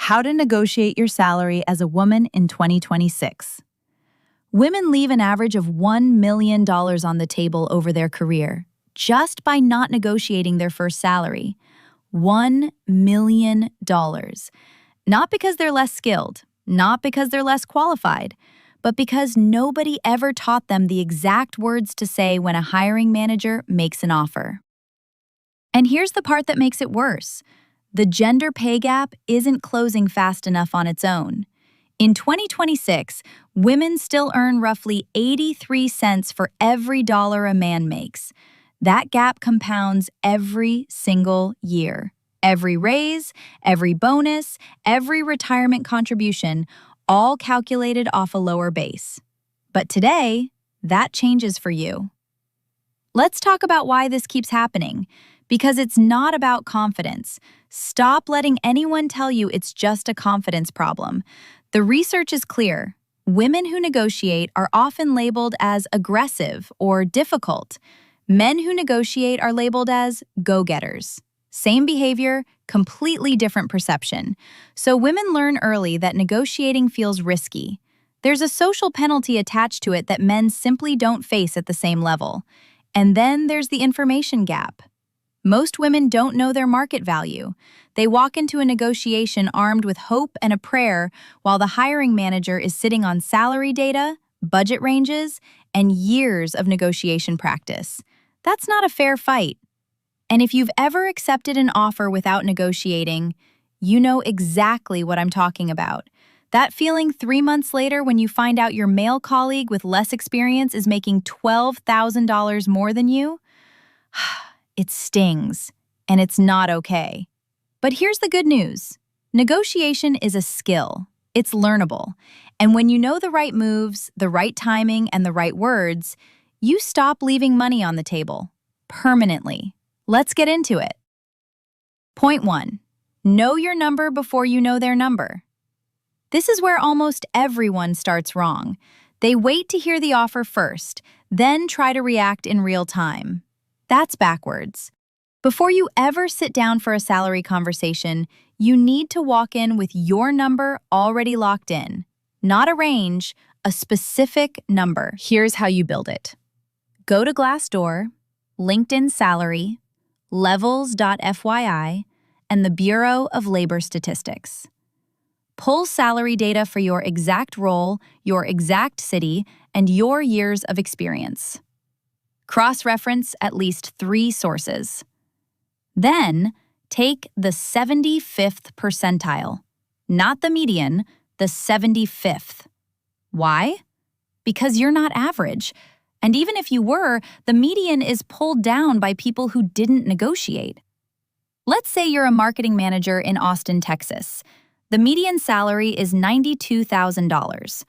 How to negotiate your salary as a woman in 2026. Women leave an average of $1 million on the table over their career just by not negotiating their first salary. $1 million. Not because they're less skilled, not because they're less qualified, but because nobody ever taught them the exact words to say when a hiring manager makes an offer. And here's the part that makes it worse. The gender pay gap isn't closing fast enough on its own. In 2026, women still earn roughly 83 cents for every dollar a man makes. That gap compounds every single year. Every raise, every bonus, every retirement contribution, all calculated off a lower base. But today, that changes for you. Let's talk about why this keeps happening. Because it's not about confidence. Stop letting anyone tell you it's just a confidence problem. The research is clear. Women who negotiate are often labeled as aggressive or difficult. Men who negotiate are labeled as go-getters. Same behavior, completely different perception. So women learn early that negotiating feels risky. There's a social penalty attached to it that men simply don't face at the same level. And then there's the information gap. Most women don't know their market value. They walk into a negotiation armed with hope and a prayer while the hiring manager is sitting on salary data, budget ranges, and years of negotiation practice. That's not a fair fight. And if you've ever accepted an offer without negotiating, you know exactly what I'm talking about. That feeling 3 months later when you find out your male colleague with less experience is making $12,000 more than you? It stings, and it's not okay. But here's the good news. Negotiation is a skill. It's learnable. And when you know the right moves, the right timing, and the right words, you stop leaving money on the table. Permanently. Let's get into it. Point 1. Know your number before you know their number. This is where almost everyone starts wrong. They wait to hear the offer first, then try to react in real time. That's backwards. Before you ever sit down for a salary conversation, you need to walk in with your number already locked in. Not a range, a specific number. Here's how you build it. Go to Glassdoor, LinkedIn Salary, Levels.fyi, and the Bureau of Labor Statistics. Pull salary data for your exact role, your exact city, and your years of experience. Cross-reference at least 3 sources. Then, take the 75th percentile. Not the median, the 75th. Why? Because you're not average. And even if you were, the median is pulled down by people who didn't negotiate. Let's say you're a marketing manager in Austin, Texas. The median salary is $92,000,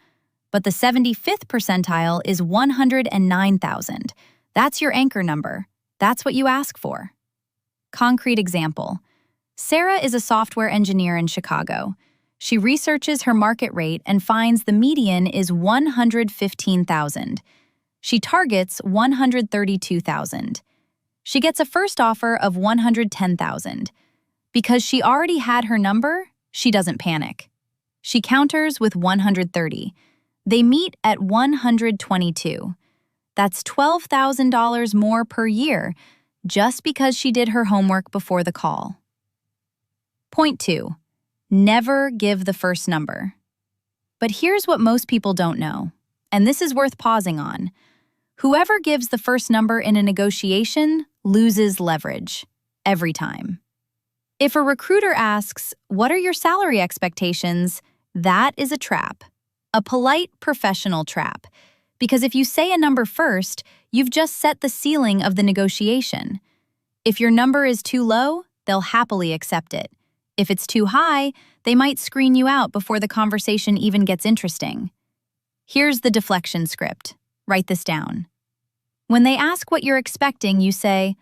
but the 75th percentile is $109,000. That's your anchor number. That's what you ask for. Concrete example. Sarah is a software engineer in Chicago. She researches her market rate and finds the median is $115,000. She targets $132,000. She gets a first offer of $110,000. Because she already had her number, she doesn't panic. She counters with $130,000. They meet at $122,000. That's $12,000 more per year, just because she did her homework before the call. Point 2. Never give the first number. But here's what most people don't know, and this is worth pausing on. Whoever gives the first number in a negotiation loses leverage, every time. If a recruiter asks, "What are your salary expectations?" that is a trap. A polite, professional trap. Because if you say a number first, you've just set the ceiling of the negotiation. If your number is too low, they'll happily accept it. If it's too high, they might screen you out before the conversation even gets interesting. Here's the deflection script. Write this down. When they ask what you're expecting, you say,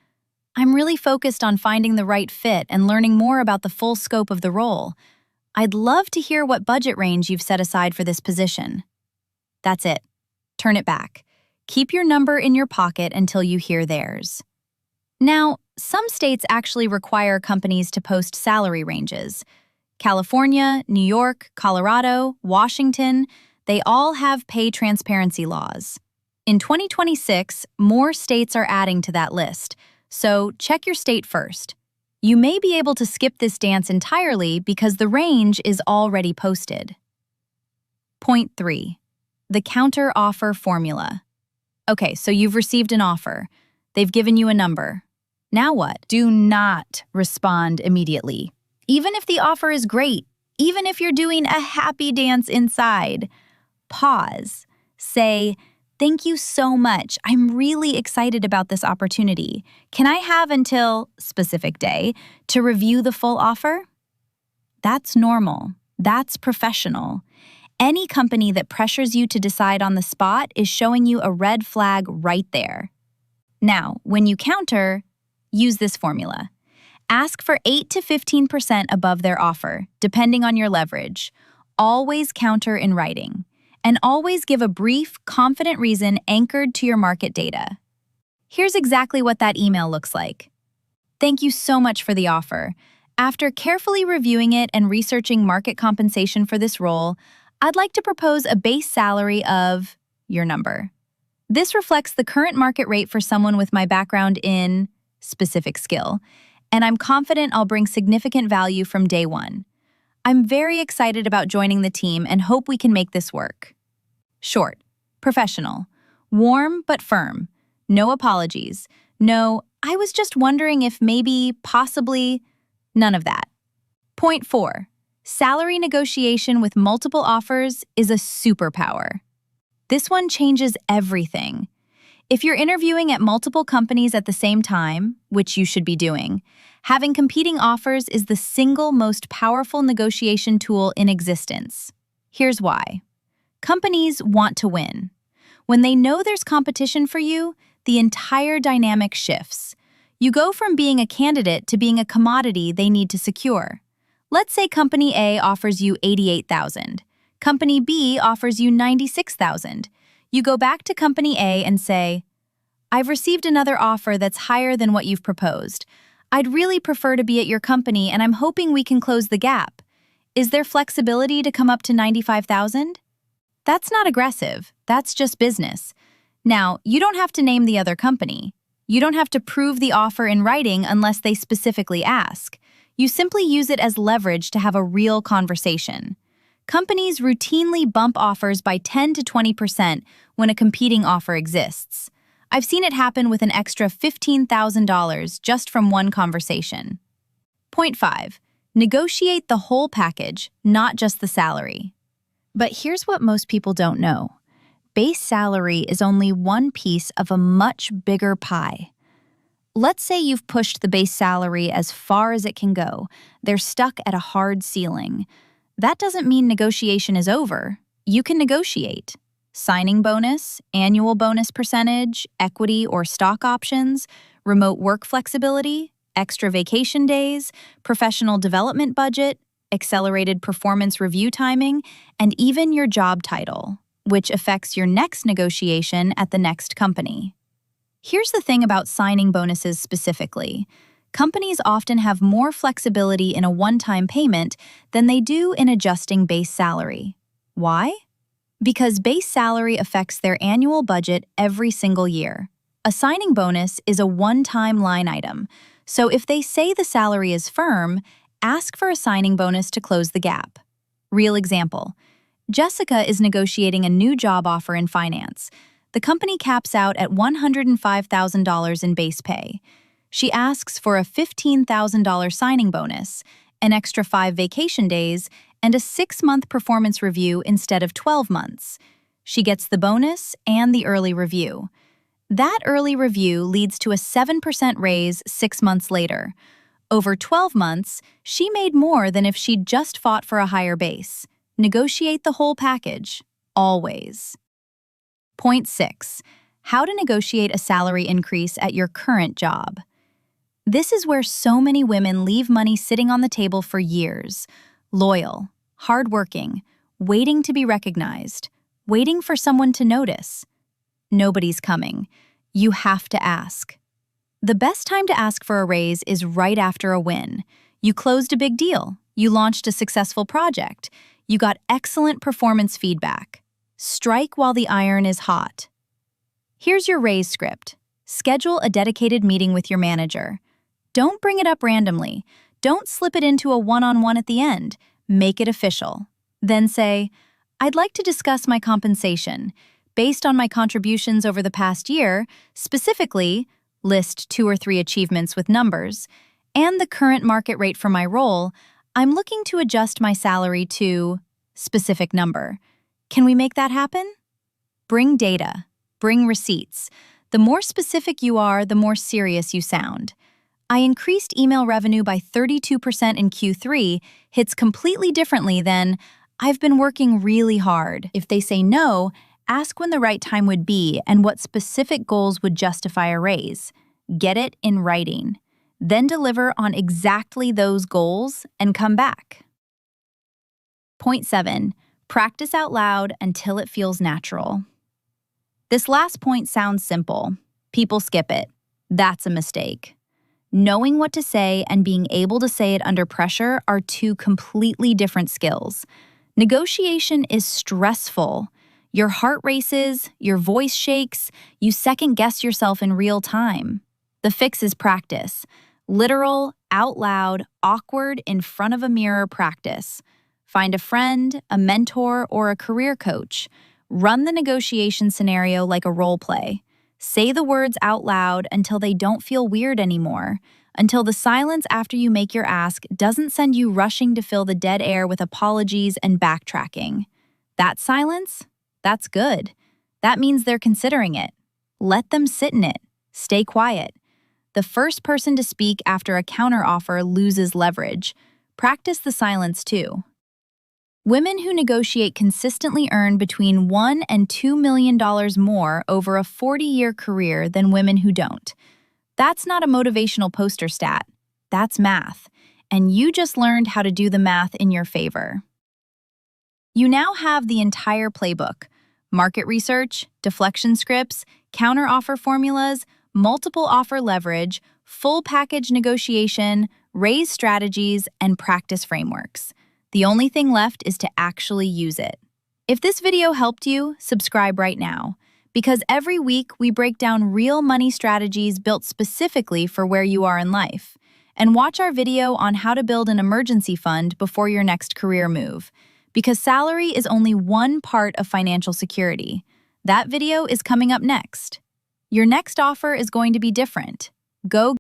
"I'm really focused on finding the right fit and learning more about the full scope of the role. I'd love to hear what budget range you've set aside for this position." That's it. Turn it back. Keep your number in your pocket until you hear theirs. Now, some states actually require companies to post salary ranges. California, New York, Colorado, Washington, they all have pay transparency laws. In 2026, more states are adding to that list, so check your state first. You may be able to skip this dance entirely because the range is already posted. Point 3. The counter offer formula. Okay, so you've received an offer. They've given you a number. Now what? Do not respond immediately. Even if the offer is great, even if you're doing a happy dance inside, pause. Say, "Thank you so much. I'm really excited about this opportunity. Can I have until specific day to review the full offer?" That's normal. That's professional. Any company that pressures you to decide on the spot is showing you a red flag right there. Now, when you counter, use this formula. Ask for 8 to 15% above their offer, depending on your leverage. Always counter in writing. And always give a brief, confident reason anchored to your market data. Here's exactly what that email looks like. "Thank you so much for the offer. After carefully reviewing it and researching market compensation for this role, I'd like to propose a base salary of your number. This reflects the current market rate for someone with my background in specific skill, and I'm confident I'll bring significant value from day one. I'm very excited about joining the team and hope we can make this work." Short, professional, warm but firm. No apologies. No, "I was just wondering if maybe, possibly," none of that. Point 4. Salary negotiation with multiple offers is a superpower. This one changes everything. If you're interviewing at multiple companies at the same time, which you should be doing, having competing offers is the single most powerful negotiation tool in existence. Here's why. Companies want to win. When they know there's competition for you, the entire dynamic shifts. You go from being a candidate to being a commodity they need to secure. Let's say Company A offers you $88,000. Company B offers you $96,000. You go back to Company A and say, "I've received another offer that's higher than what you've proposed. I'd really prefer to be at your company and I'm hoping we can close the gap. Is there flexibility to come up to $95,000? That's not aggressive, that's just business. Now, you don't have to name the other company. You don't have to prove the offer in writing unless they specifically ask. You simply use it as leverage to have a real conversation. Companies routinely bump offers by 10 to 20% when a competing offer exists. I've seen it happen with an extra $15,000 just from one conversation. Point 5. Negotiate the whole package, not just the salary. But here's what most people don't know. Base salary is only one piece of a much bigger pie. Let's say you've pushed the base salary as far as it can go. They're stuck at a hard ceiling. That doesn't mean negotiation is over. You can negotiate. Signing bonus, annual bonus percentage, equity or stock options, remote work flexibility, extra vacation days, professional development budget, accelerated performance review timing, and even your job title, which affects your next negotiation at the next company. Here's the thing about signing bonuses specifically. Companies often have more flexibility in a one-time payment than they do in adjusting base salary. Why? Because base salary affects their annual budget every single year. A signing bonus is a one-time line item, so if they say the salary is firm, ask for a signing bonus to close the gap. Real example. Jessica is negotiating a new job offer in finance. The company caps out at $105,000 in base pay. She asks for a $15,000 signing bonus, an extra 5 vacation days, and a 6-month performance review instead of 12 months. She gets the bonus and the early review. That early review leads to a 7% raise 6 months later. Over 12 months, she made more than if she'd just fought for a higher base. Negotiate the whole package, always. Point 6. How to negotiate a salary increase at your current job. This is where so many women leave money sitting on the table for years. Loyal, hardworking, waiting to be recognized, waiting for someone to notice. Nobody's coming. You have to ask. The best time to ask for a raise is right after a win. You closed a big deal. You launched a successful project. You got excellent performance feedback. Strike while the iron is hot. Here's your raise script. Schedule a dedicated meeting with your manager. Don't bring it up randomly. Don't slip it into a one-on-one at the end. Make it official. Then say, I'd like to discuss my compensation. Based on my contributions over the past year, specifically, list 2 or 3 achievements with numbers, and the current market rate for my role, I'm looking to adjust my salary to specific number. Can we make that happen? Bring data. Bring receipts. The more specific you are, the more serious you sound. I increased email revenue by 32% in Q3 hits completely differently than I've been working really hard. If they say no, ask when the right time would be and what specific goals would justify a raise. Get it in writing. Then deliver on exactly those goals and come back. Point 7. Practice out loud until it feels natural. This last point sounds simple. People skip it. That's a mistake. Knowing what to say and being able to say it under pressure are 2 completely different skills. Negotiation is stressful. Your heart races, your voice shakes, you second-guess yourself in real time. The fix is practice. Literal, out loud, awkward, in front of a mirror practice. Find a friend, a mentor, or a career coach. Run the negotiation scenario like a role play. Say the words out loud until they don't feel weird anymore, until the silence after you make your ask doesn't send you rushing to fill the dead air with apologies and backtracking. That silence? That's good. That means they're considering it. Let them sit in it. Stay quiet. The first person to speak after a counteroffer loses leverage. Practice the silence too. Women who negotiate consistently earn between $1 and $2 million more over a 40-year career than women who don't. That's not a motivational poster stat. That's math. And you just learned how to do the math in your favor. You now have the entire playbook: market research, deflection scripts, counteroffer formulas, multiple offer leverage, full package negotiation, raise strategies, and practice frameworks. The only thing left is to actually use it. If this video helped you, subscribe right now, because every week we break down real money strategies built specifically for where you are in life. And watch our video on how to build an emergency fund before your next career move, because salary is only one part of financial security. That video is coming up next. Your next offer is going to be different. Go